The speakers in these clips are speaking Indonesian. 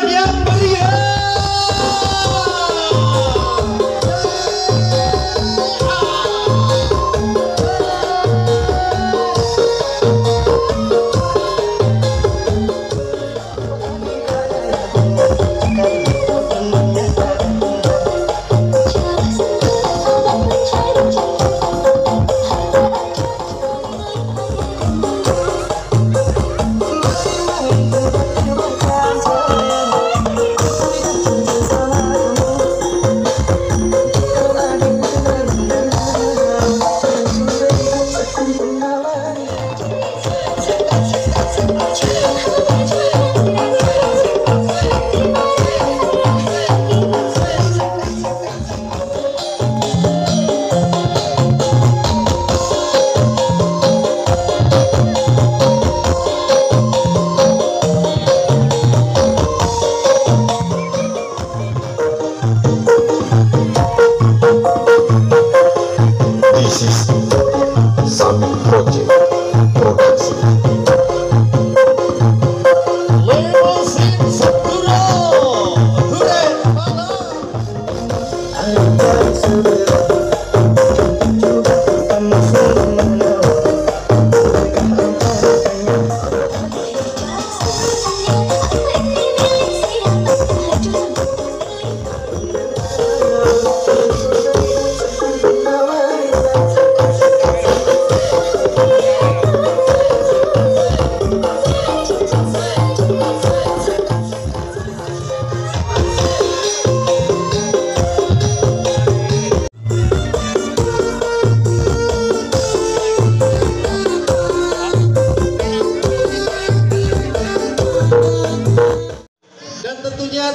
yang meriah.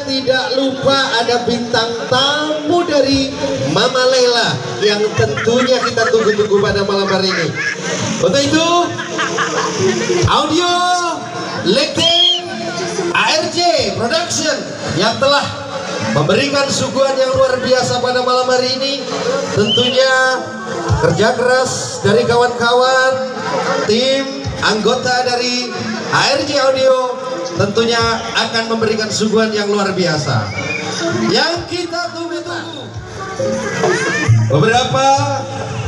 Tidak lupa ada bintang tamu dari Mama Lela yang tentunya kita tunggu-tunggu pada malam hari ini. Untuk itu, audio Lekting ARJ Production yang telah memberikan suguhan yang luar biasa pada malam hari ini. Tentunya kerja keras dari kawan-kawan, tim anggota dari ARJ Audio tentunya akan memberikan suguhan yang luar biasa yang kita tunggu-tunggu. Beberapa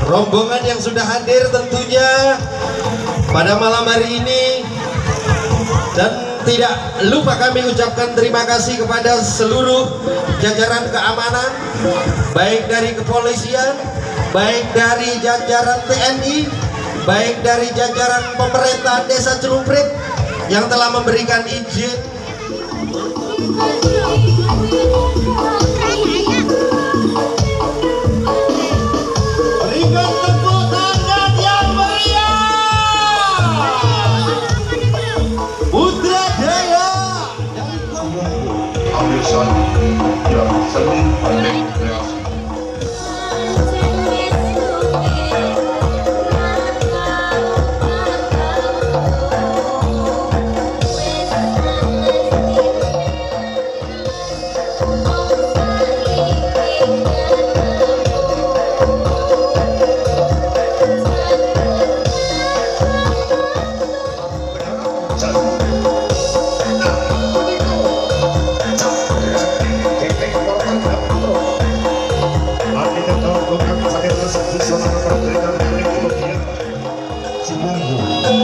rombongan yang sudah hadir tentunya pada malam hari ini, dan tidak lupa kami ucapkan terima kasih kepada seluruh jajaran keamanan, baik dari kepolisian, baik dari jajaran TNI, baik dari jajaran pemerintahan Desa Celumprit yang telah memberikan izin. Berikan tepuk tangan yang meriah. Putra Jaya Ambilsan yang seni pandai kreasi.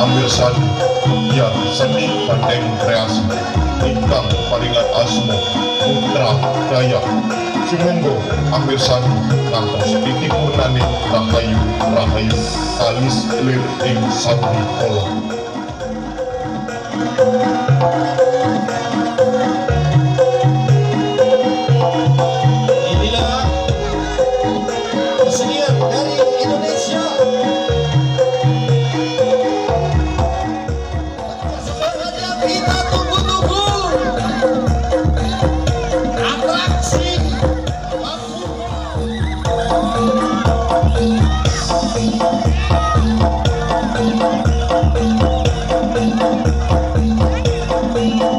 Ambilsan yang seni pandai kreasi ingkang paringan asma Putra Jaya. Sumangga ambilsan ngantos titik purnane rahayu rahayu alis lir ing sandi kala. Inilah kesenian dari Indonesia. Kita tunggu-tunggu atraksi Ambilsan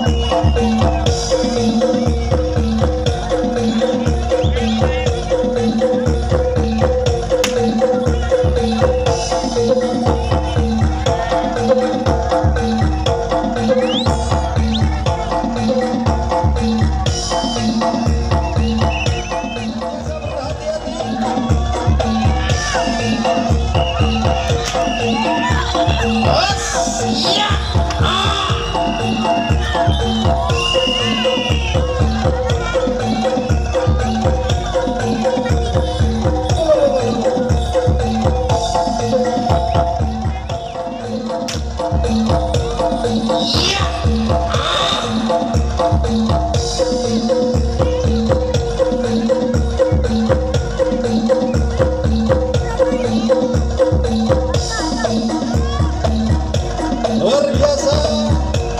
Luar biasa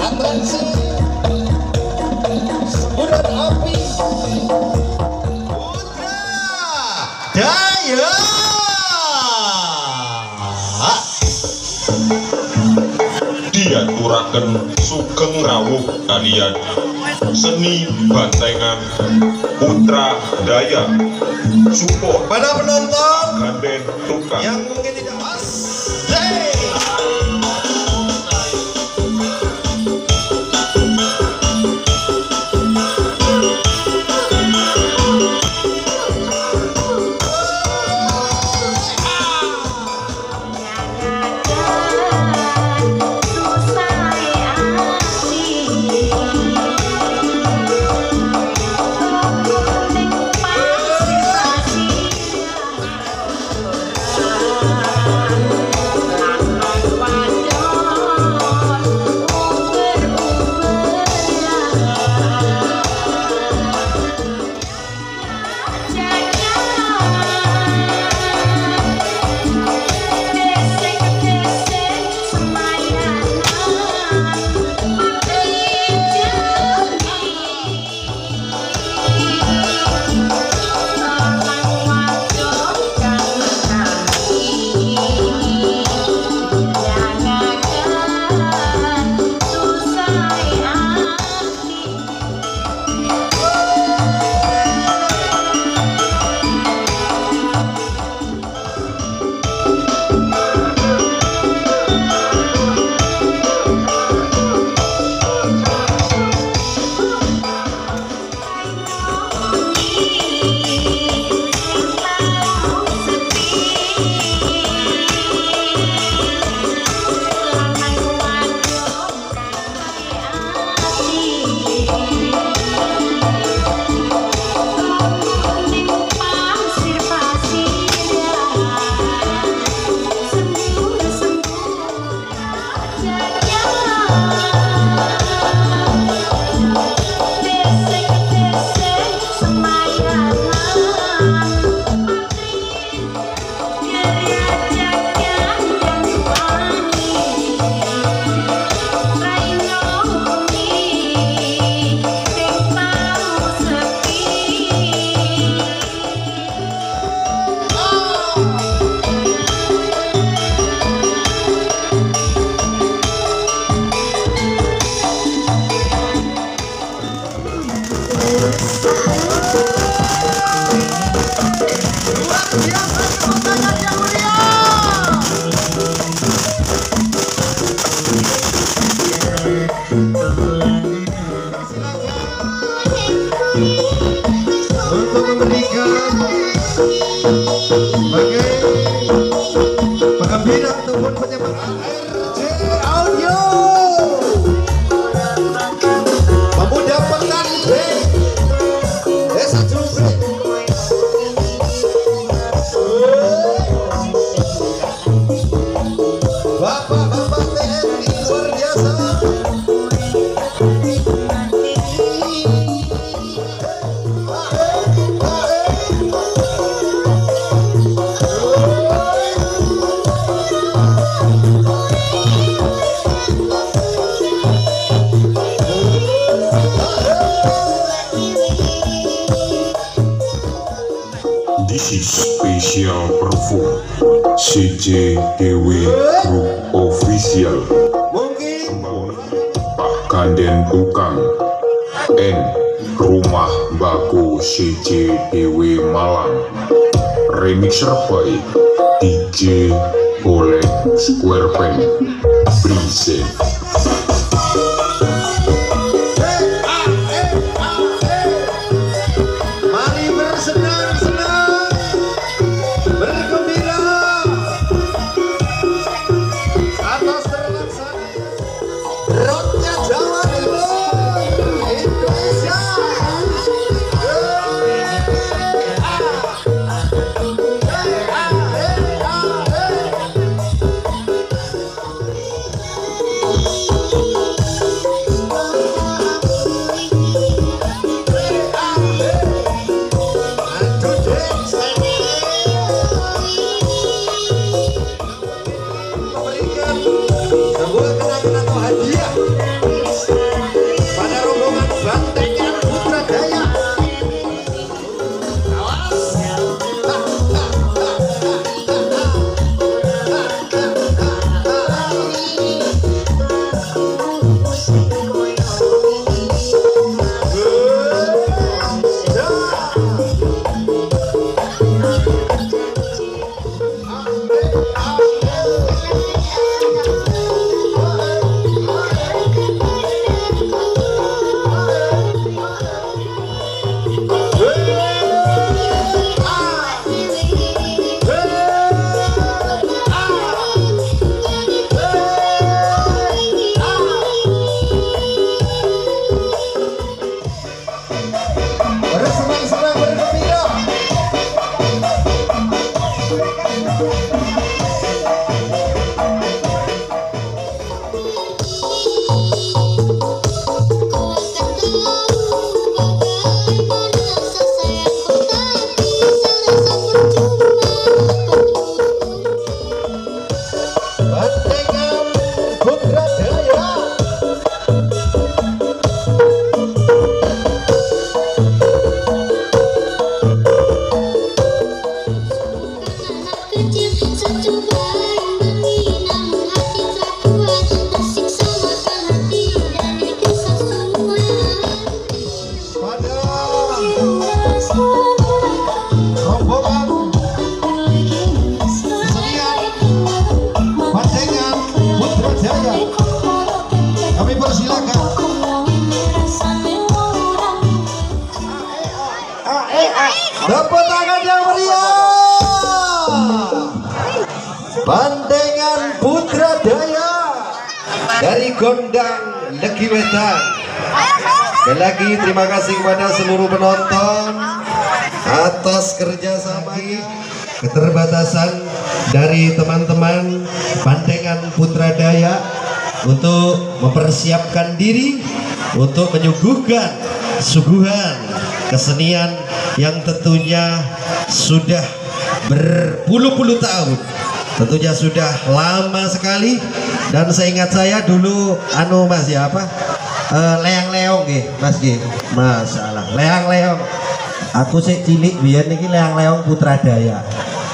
atraksi semburan api Putra Daya. Diaturaken sugeng rawuh kaliyan seni bantengan Putra Daya support Pada penonton ganden tukang yang mungkin tidak pas, untuk memberikan sebagai pengambilan ataupun penyemangat RJ Audio pemuda pekan B Desa Jubri. Bapak-bapak TNI luar biasa. This is special perform CJ Dewi Group Official Mungkin Pak Ganden Tukang N Rumah Baku CJ Dewi Malang Remixer by DJ Boleh Square Pen Present. mari bersenang-senang, bergembira atas terlaksananya Tepuk tangan yang meriah. Bandengan Putra Daya dari Gondang Legi Wetan. Sekali lagi terima kasih kepada seluruh penonton atas kerjasama keterbatasan dari teman-teman Bandengan Putra Daya untuk mempersiapkan diri untuk menyuguhkan suguhan kesenian yang tentunya sudah berpuluh-puluh tahun, tentunya sudah lama sekali. Dan seingat saya dulu mas ya apa leang-leong mas masalah leang-leong aku sih cilik biar niki leang-leong Putra Daya.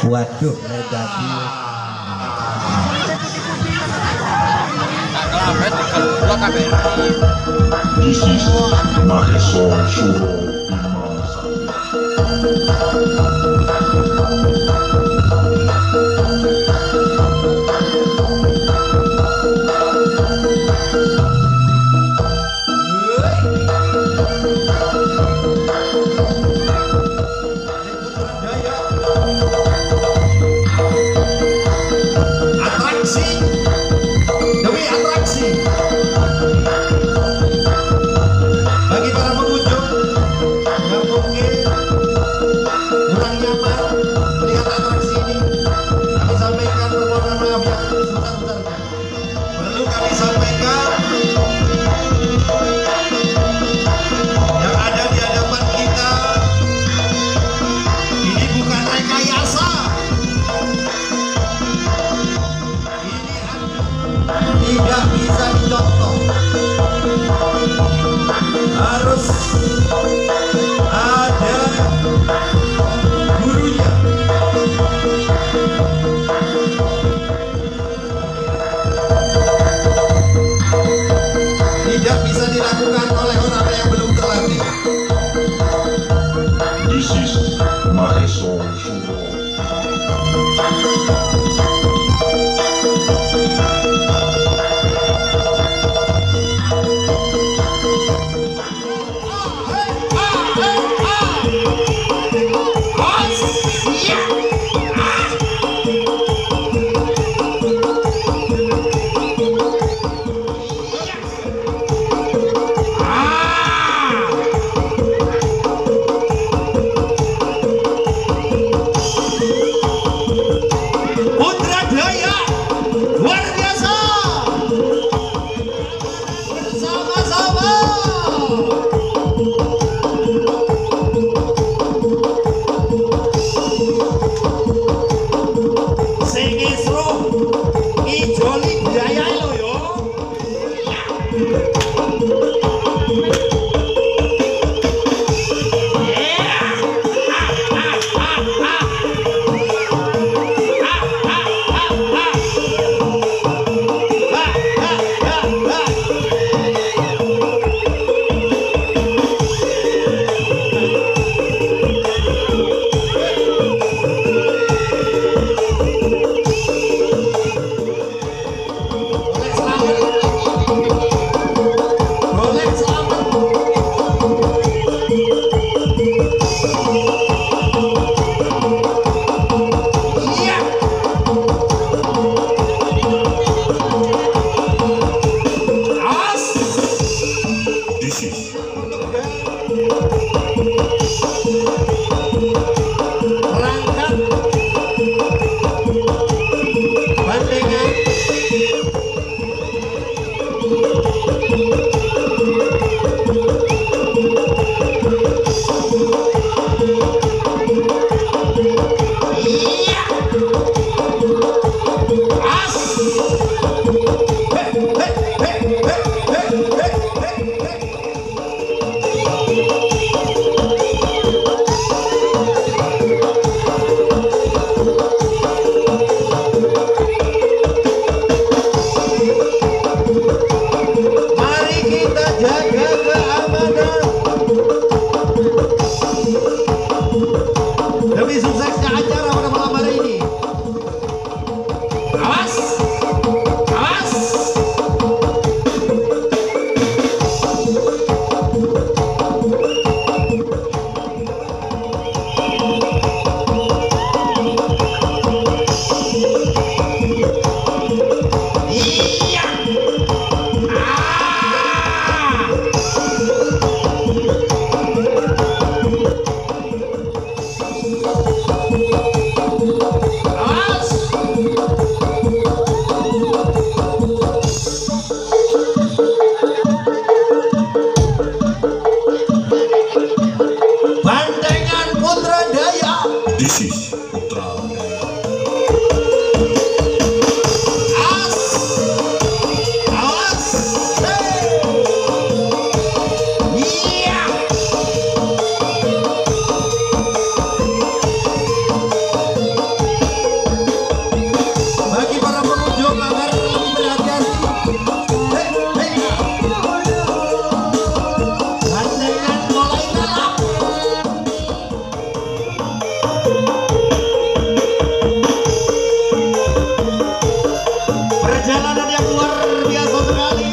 Waduh dadi This is Maheso Suro Bima Sakti. Bagi para pengunjung yang mungkin kurang nyaman melihat atraksi ini, kami sampaikan permohonan maaf yang sebesar-besarnya. Perlu kami sampaikan yang ada di hadapan kita ini bukan rekayasa. Ini tidak bisa dicontoh. Harus ada gurunya. Tidak bisa dilakukan oleh orang yang belum terlatih. This is Maheso Suro. Putra Daya luar biasa. Bersama-sama. Sing isro ijoli budaya lo yo. This is Putra Daya. Perjalanan yang luar biasa sekali.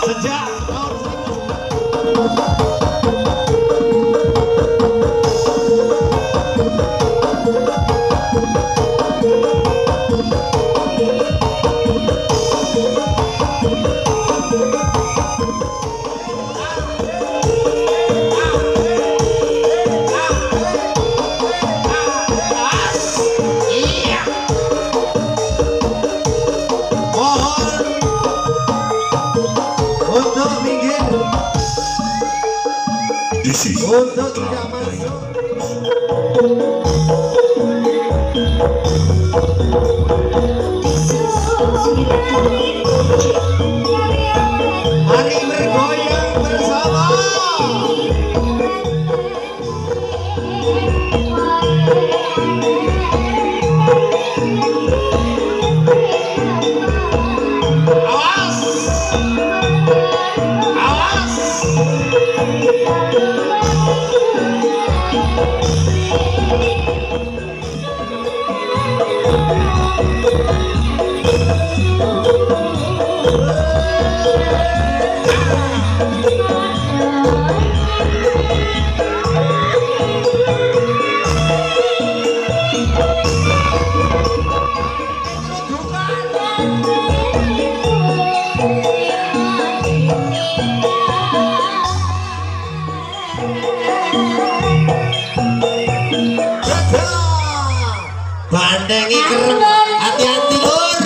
Sejak tahun This is untuk Putra tidak Daya. masuk. Mari bergoyang bersama. Awas, awas. Bandengi kerem, hati-hati lur.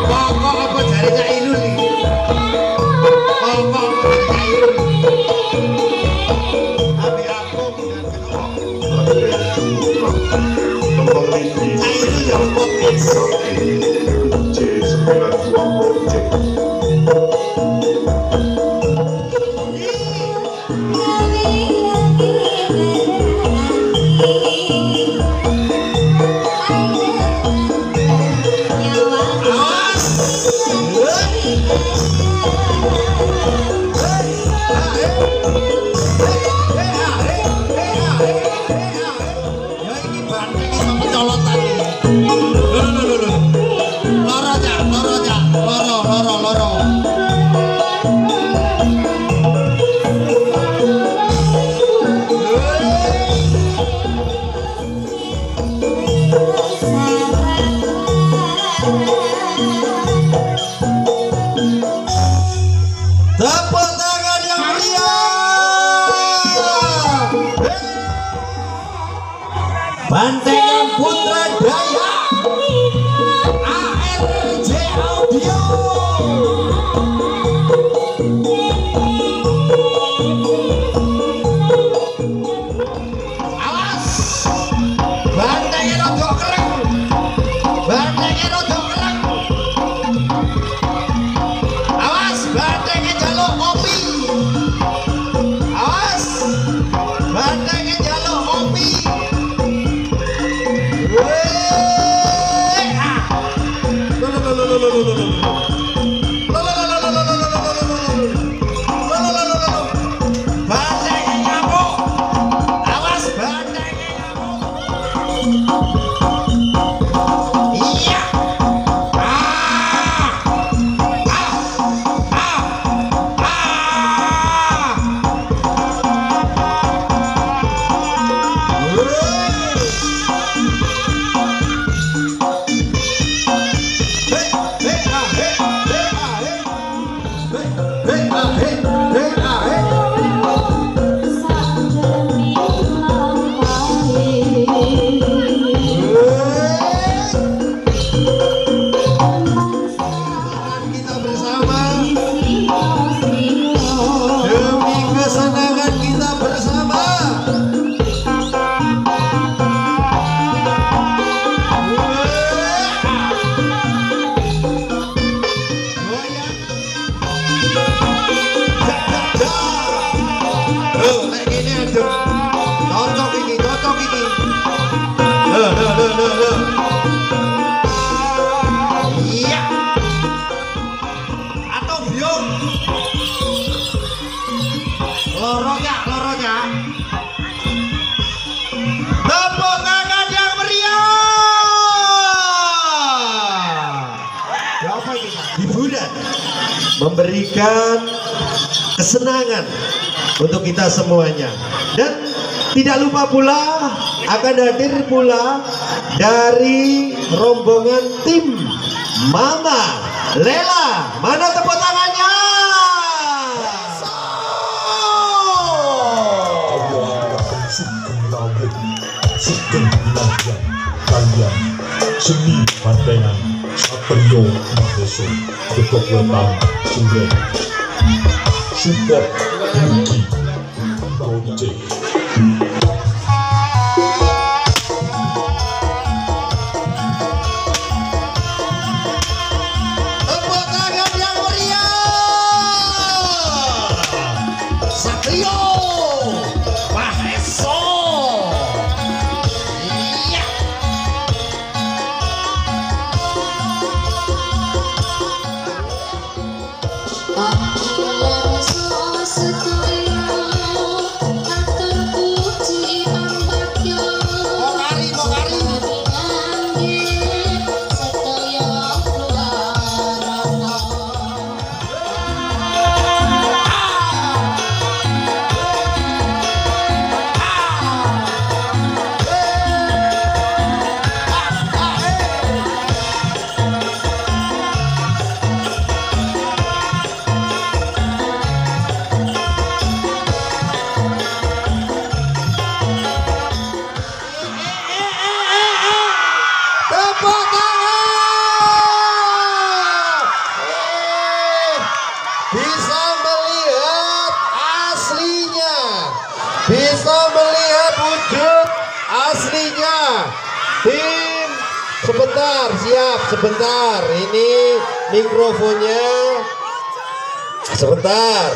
Kok apa jari Cak Irul iki? Kok jari Cak Irul? Tapi aku Kembali di Cak Irul ya podcast. C92 Project. Tepuk tangan yang meriah. Bandengan Putra Daya ARJ Audio. Awas, bandengnya rodok kereng, bandengnya rodok kereng. Awas, bandengnya jaluk kopi. Awas, bandengnya jaluk kopi. Weh. memberikan kesenangan untuk kita semuanya. Dan tidak lupa pula akan hadir pula dari rombongan tim Mama Lela. Mana tepuk tangannya? Sugeng Winarya kalian seni bandengan Satrio Maheso Gedhog Wetan Sureng support Mugi Proce. Tepuk tangan yang meriah. Satrio Maheso. Iya. Tepuk tangan. Bisa melihat aslinya, bisa melihat wujud aslinya. Tim sebentar, siap sebentar. Ini mikrofonnya. Sebentar,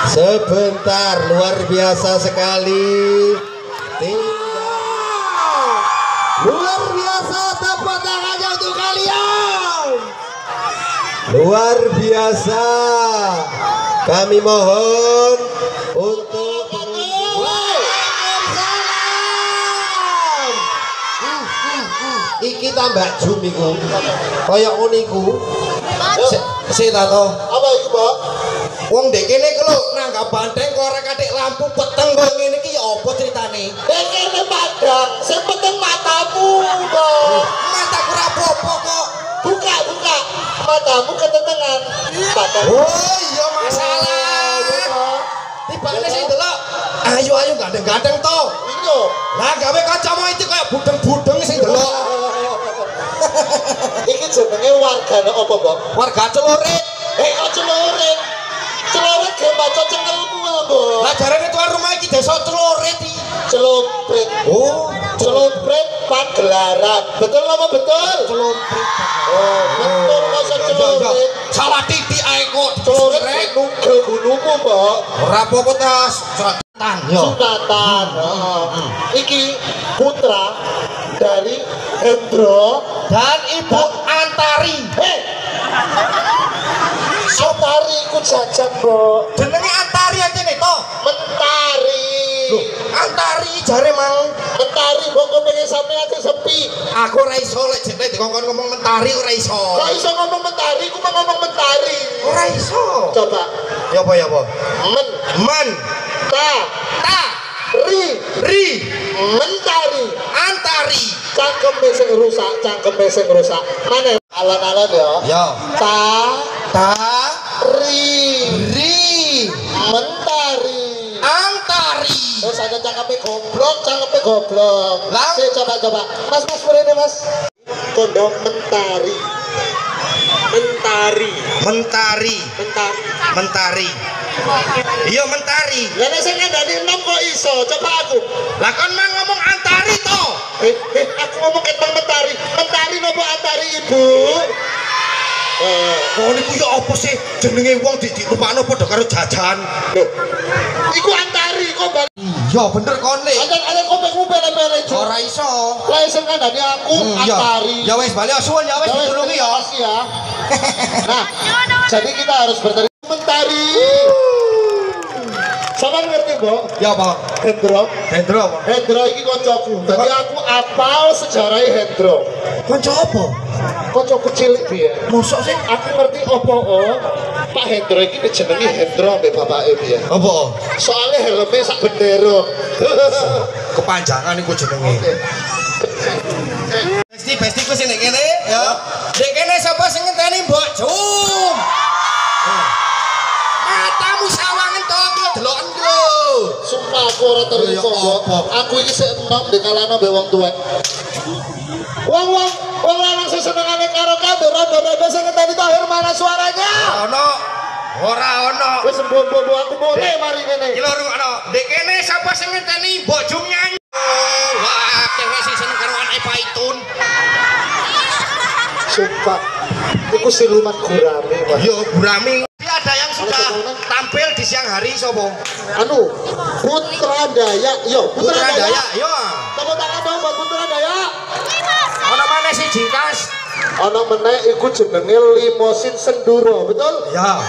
sebentar, luar biasa sekali. Luar biasa, tepuk tangannya untuk kalian. Luar biasa. Kami mohon untuk Waalaikumsalam. Iki tambah jum iku. Kaya ngono iku. Sik ta to. Apa iku, Pak? Wong ndek kene kelo nanggap banteng kok ora katik lampu peteng kok ngene iki ya apa critane? Ndek kene padang, sing peteng matamu to. Mataku ora apa-apa kok. Buka. Matamu ketentengan. Oh, iya masalah. Tibane sing delok. Ayo gandeng-gandeng to. Iya. Lah gawe kacamu itu kayak budeng-budeng sing delok. Iki jenenge wargane apa, Mbok? Warga Celurit. Kok Celurit? Celurit ge maca cengelmu, Mbok. Lah jarene tuan rumah iki desa Celurit iki. Celuprit. Oh, Celuprit Pagelaran. Betul apa betul? Celuprit. Oh, betul masa Celurit. Salah titik ae kok. Celurit nugel gunungmu, Mbok. Ora apa-apa tas. Sukatan. Sukatan. Iki putra dari Hendro dan Ibu Antari. Antari iku jajan, Mbok. Jenenge Antari aja nih to. Mentari. Antari jare mang Mentari mbok pengen sampean sepi. Aku ora iso lek jenenge dikongkon ngomong Mentari ora iso. Kok iso ngomong Mentari? Ku mau ngomong Mentari. Ora iso. Coba. Ya apa? Men. Ta. Ri. Mentari. Antari. Cangkeme sing rusak. Mana alon-alon ya? Ya. Ta. Ri. Mentari. Antari. Terus ada cangkepe goblok. Lah, coba. Mas mrene, Mas. Kondom Mentari. Iya Mentari. Lah nek sing ngandani enom kok iso? Coba aku. Lah kon mang ngomong Antari to. Aku ngomong ketang Mentari. Mentari nopo Antari, Ibu? Oh niku ya apa sih jenenge wong dilupakno padha karo jajan. Lho. Iku Antari kok bali. Iya bener kone. Ada kopek-kopek lemere. Ora iso. Lah sing kandhani aku Antari. Ya wis bali suwun ya wis ditulungi ya. Nah, jadi kita harus berterima Mentari. Sama ngerti Mbok? Ya apa? Hendro. Hendro apa? Hendro iki kancaku. Dadi aku apal sejarah Hendro. Kanca apa? Kancaku cilik piye? Mosok sih? Aku ngerti apa Pak Hendro iki dijenengi Hendro mbek bapake piye? Apa? Soale helme sak bendera. Kepanjangan iku jenenge. Besti ku sing nek kene ya. Nek kene sapa sing ngenteni Mbok Jum? Matamu sawangen to aku deloken ku lho. Sumpah aku ora terima kok. Aku iki sik enom dikalahno mbek wong tuwek. Wong lanang sing senengane karo kabeh rondo-rondo sing ngenteni Tahir mana suaranya? Ora ono. Wis mbok-mbok aku mone mari kene. Iki lho rungokno. Nek kene sapa sing ngenteni Mbok Jum nyanyi? Wah, cewek sing seneng karo anake Paitun. Sumpah. Iku siluman gurame, Mas. Yo Gurami. Ada yang sudah tampil di siang hari sapa? Anu, Putra Daya. Yo, Putra Daya. Yo. Tepuk tangan dong buat Putra Daya. Ana maneh si Jingkas. Ana meneh iku jenenge Limosin Senduro, betul? Ya.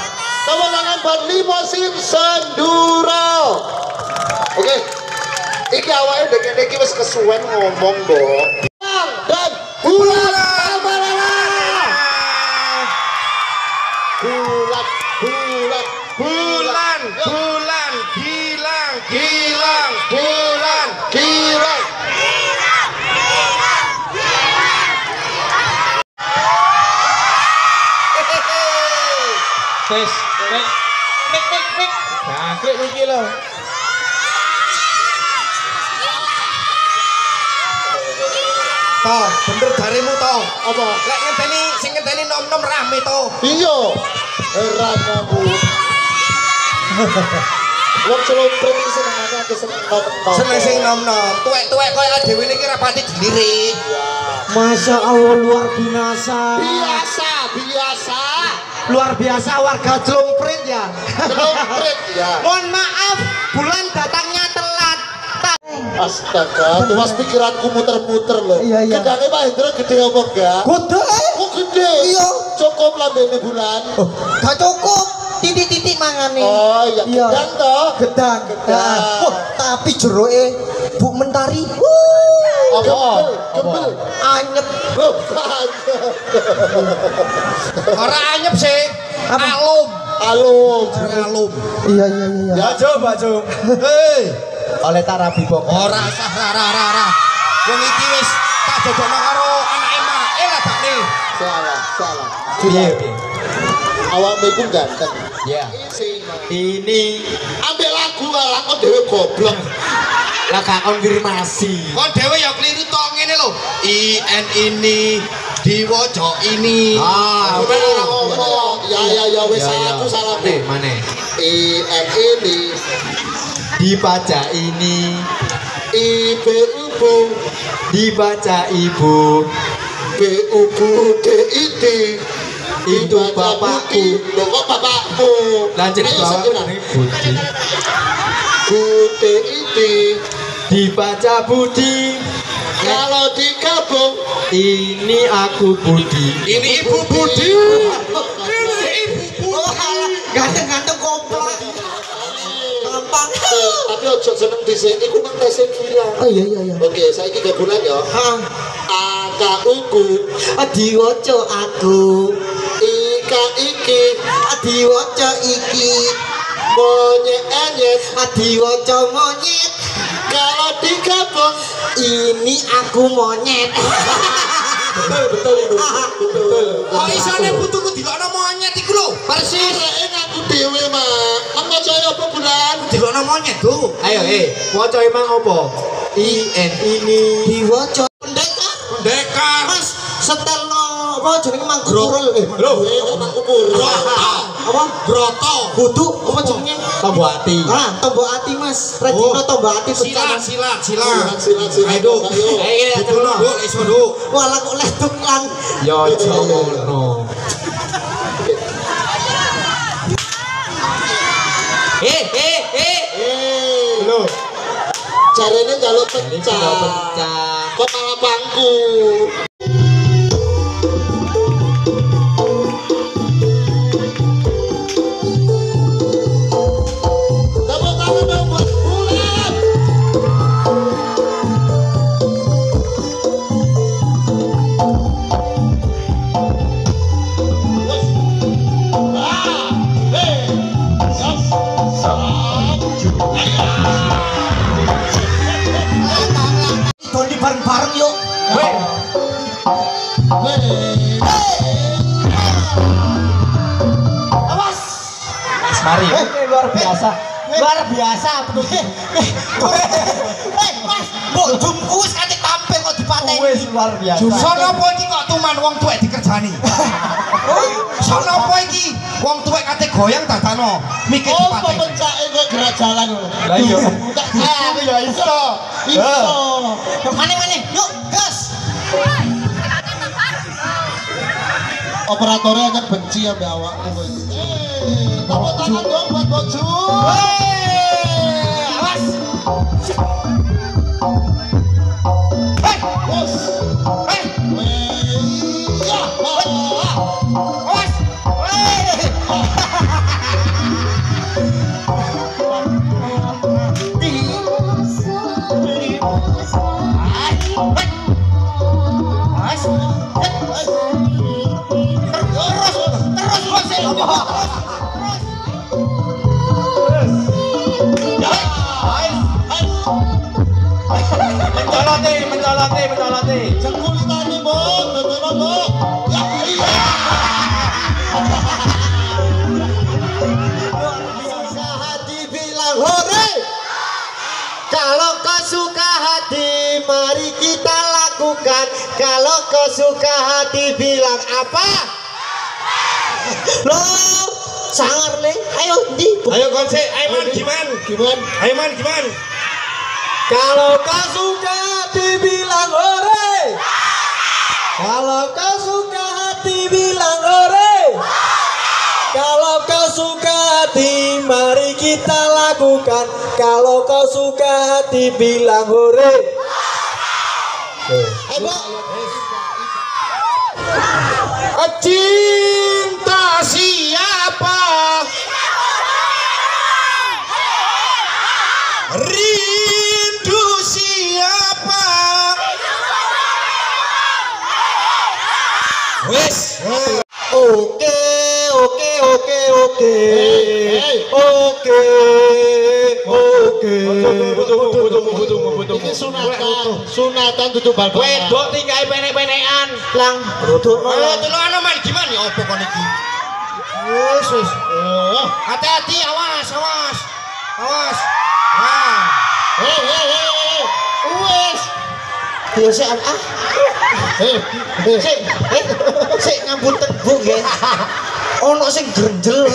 Tepuk tangan buat Limosin Senduro. Oke. Iki awake dekene iki wis kesuwen ngomong, Mbok. Dan bulan Amarala. Bulan gilang. Tes, mik. Nah, klik iki lho. Toh, bener jarimu toh. Apa? Lek ngenteni nom-nom rame toh. Iya. Ranamu. Wong celopret iki senengane aku seneng nom-nom. Seneng sing nom-nom. Tuwek-tuwek koyo dhewe iki rapati dilirik. Masya Allah luar biasa. Biasa. Luar biasa warga Celongprit ya. Celopret ya. Mohon maaf, bulan datangnya telat. Astaga, tuas pikiranku muter-muter loh. Iya. Gedangnya Pak Hendro gede apa enggak? Gede. Oh gede. Iya. Cukup lambene bulan. Gak cukup. Titik-titik mangane. Oh iya, gedang toh. Gedang. Wah, tapi jeroke Bu Mentari. Gembel. Anyep. Oh, Ora anyep sih. Apa? alum. Iya. Ya Coba, Jum. Hei, Oleh Tarabi Bok. ora sah ra. Wong iki wis tak jajokno karo anake Mael adane. Salah. Piye? Awakmu iku ganteng. Ya. Isi. Ini Ambil lagu lah kok dhewe goblok. laka konfirmasi. Kon dhewe ya kliru to ngene lho. IN ini diwaca ini. Bener ora ngomong. Ya wis aku salah. Mana? IN ini Dibaca ini, IBUBU dibaca ibu. BUBDIT Itu bapakku. Loh kok bapakmu? Lanjut Ayo, bawa segera. ini Budi. BUDIT Dibaca Budi. kalau digabung Ini aku Budi. Ini Ibu Budi. Ganteng-ganteng komplek. Gampang. tapi ojo seneng dhisik iku nang tese kira. Oh iya. Oke, saiki gabungan ya. AKUku Diwaca aku. Ika iki Diwaca iki. monyet-anyet Diwaca monyet. kalau digabung Ini aku monyet. betul itu. Betul. Kok isane putuku dilokno monyet iku lho. Persis. Arek aku dhewe, Mak. Nang percaya apa bulan? Dilokno monyet, Du. Ayo, waca emang apa? IN ini diwaca Pendekar. Mas setelno apa jenenge manggrorol Lho, Aku pura. apa Broto. kudu apa jenenge tombok ati. Tombok ati Mas. Regina tombok ati Silat. Silat. Ayo, Ayo. Ayo, Du, iso Du. Walah kok letuk lang. Ya jono. Lho. Carane njaluk pecah. Kok malah pangku. Tepuk tangan dong buat bareng-bareng yuk. Awas. Mari. Luar biasa. Luar biasa betul. Mas, mbok jumku wis kate tampil kok dipateni. Wis luar biasa. Sono apa iki kok tuman wong tuwek dikerjani? Sono apa iki wong tuwek kate goyang dadano mikir Oh, dipateni. pemencake kok gerak jalan ngono. Lah iya. Aku ya iso. Iso. Mane-mane, yuk, gas. Operatornya aja benci ya mbak awakmu kowe. Tepuk tangan dong buat Boju. Awas. Bos. Ya. Awas. Mencoloti. Sekulitane, Bos. Dodono, Bos. Ya, iya. Suka hati bilang hore. Kalau kau suka hati, mari kita lakukan. Kalau kau suka hati, bilang apa? Loh, sangar nih. Ayo, di. Ayo konse, Aiman gimana? Aiman gimana? Kalau kau suka hati, bilang hore. Kalau kau suka hati, bilang hore. Kalau kau suka hati, mari kita lakukan. Kalau kau suka hati, bilang hore. Cinta siapa? Rindu siapa? Wes. Oke. Iki sunatan tutup bal-balan. Wedok tinggal penek-penekan. Lang, rodok Tolong man gimana ya opo kon iki? Wis. Hati-hati, awas. Wis. ya sik sik ngapunten Bu nggih. Ono sing grenjel.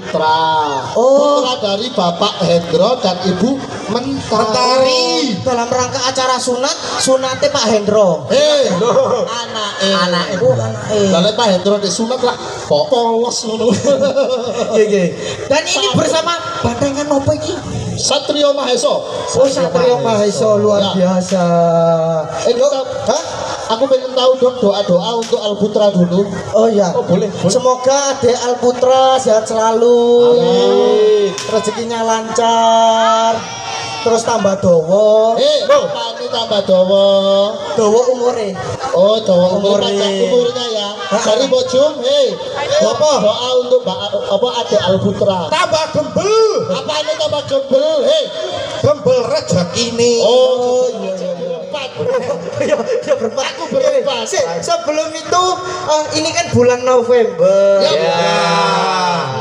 Putra dari Bapak Hendro dan Ibu Mentari. Dalam rangka acara sunate Pak Hendro. Anake. Lalu Pak Hendro disunat lah polos ngono. Dan ini bersama bandengan apa iki? Satrio Maheso. Oh, Satrio Maheso luar biasa. Aku pengen tahu dong doa-doa untuk Alputra dulu. Oh ya, boleh. Semoga Adek Alputra sehat selalu. Amin. Rezekinya lancar. Terus tambah dawa. Pani tambah dawa. Dawa umure. Oh, dawa umurnya ya. Dari Bojum, apa? Doa untuk Adek Alputra. Tambah gembel. Apa ini tambah gembel? Gembel rezekine. Oh, iya. Ya berempat. Aku berempat. Sebelum itu ini kan bulan November. Ya.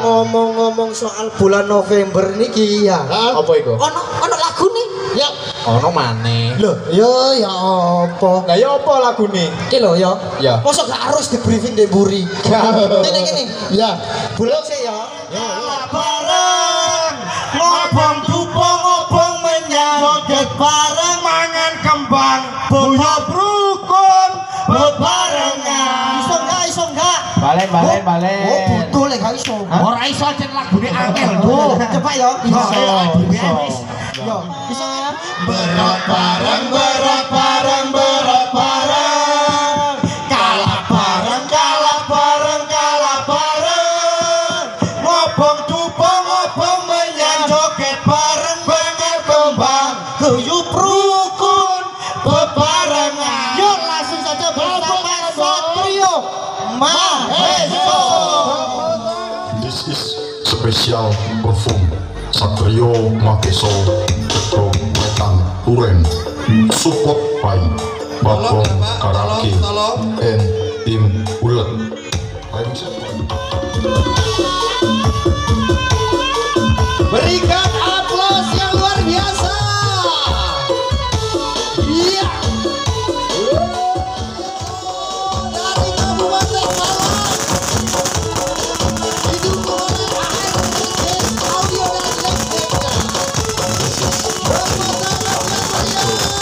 Ngomong-ngomong soal bulan November niki ya. Apa itu? Ono lagu nih. Ya. Ono maneh. Loh, ya apa? Lah ya apa lagune? Iki lho ya. Ya. Mosok gak harus di briefing di buri. Gini. Ya. Bulan sih ya. Bareng ngobong dupong ngobong menyang joget bareng mangan kembang buyut rukun bebarengan. Iso enggak? Balen. Oh, butuh lek gak iso. Ora iso cek lagune angel lho. Coba ya. Iso. Yo, bisa ya? Berat bareng. Kalah bareng. Ngobong dupong ngobong menyang joget bareng banget kembang guyup rukun bebarengan. Yuk langsung saja bersama Satrio Maheso. This is special perform Satrio Maheso Ketok Wetan Uren support by Babong Karaoke and Tim Ulet. Berikan aplaus yang luar biasa. Iya. Dari Kabupaten Malang. Didukung oleh AR Music Audio dan Listriknya. Tepuk tangan yang meriah.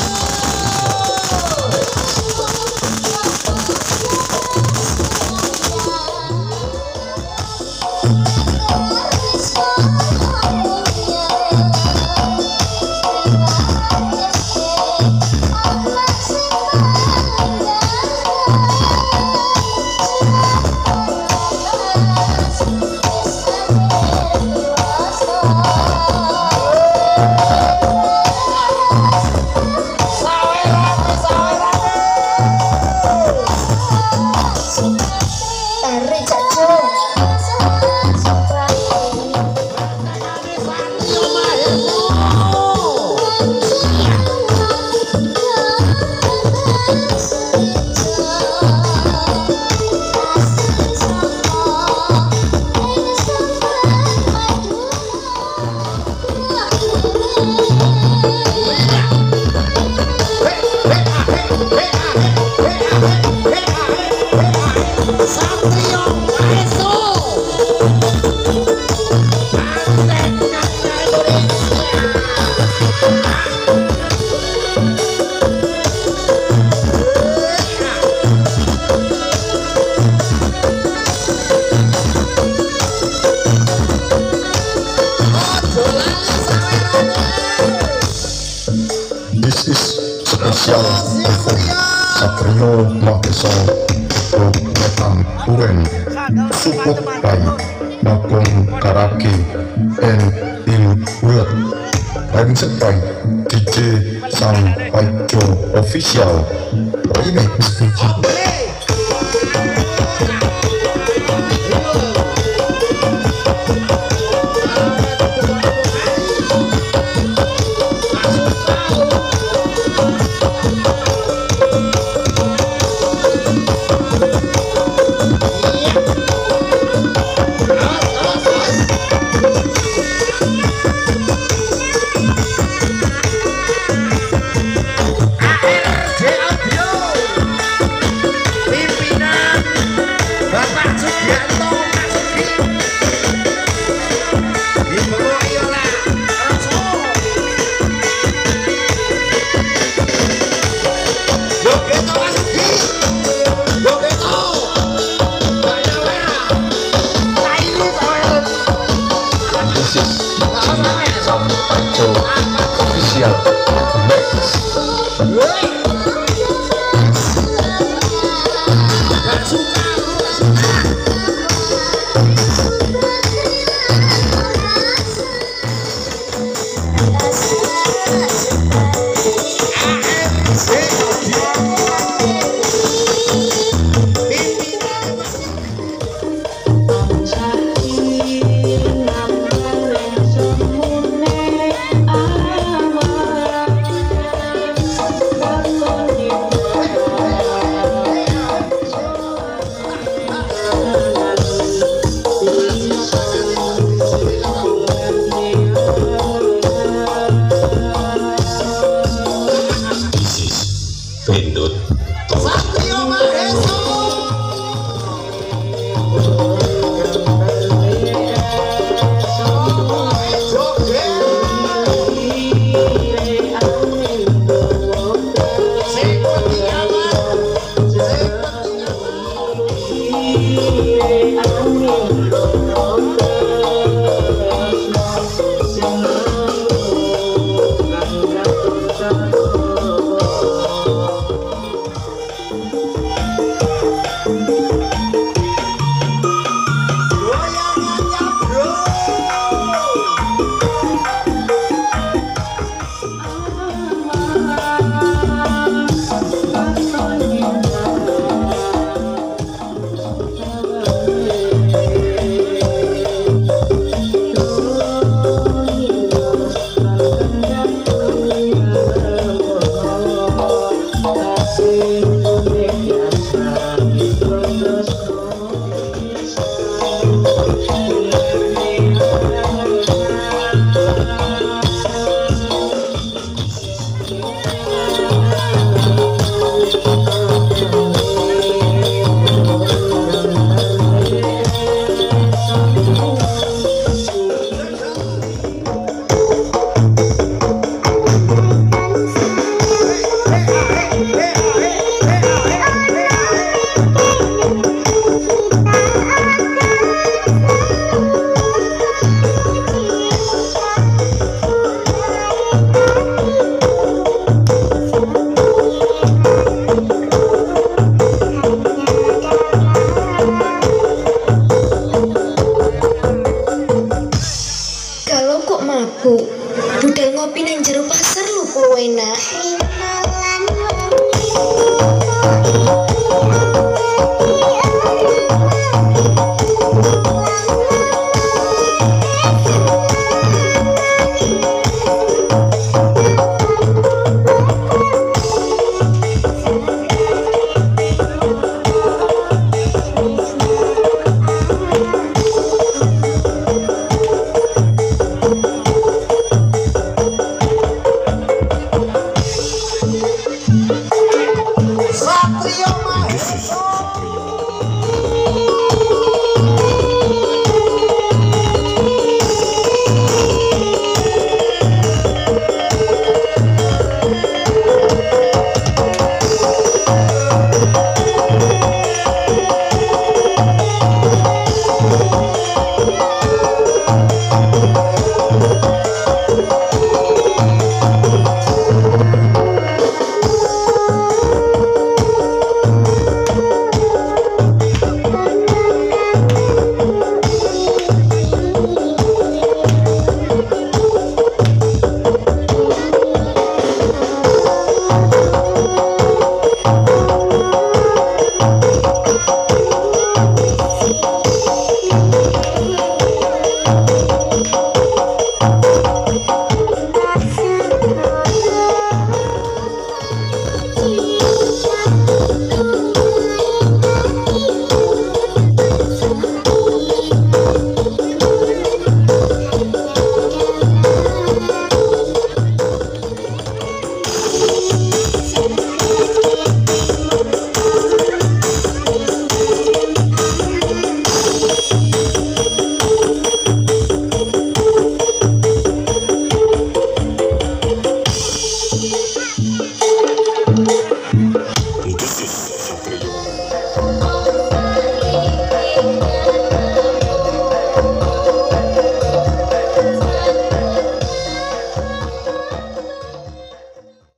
This is spesial perform Satrio Mageso Wetan Uren, support by Babong Karaoke and Tim Ulet, remixed by DJ Sang Paijo Official Remix. Official This is Pendut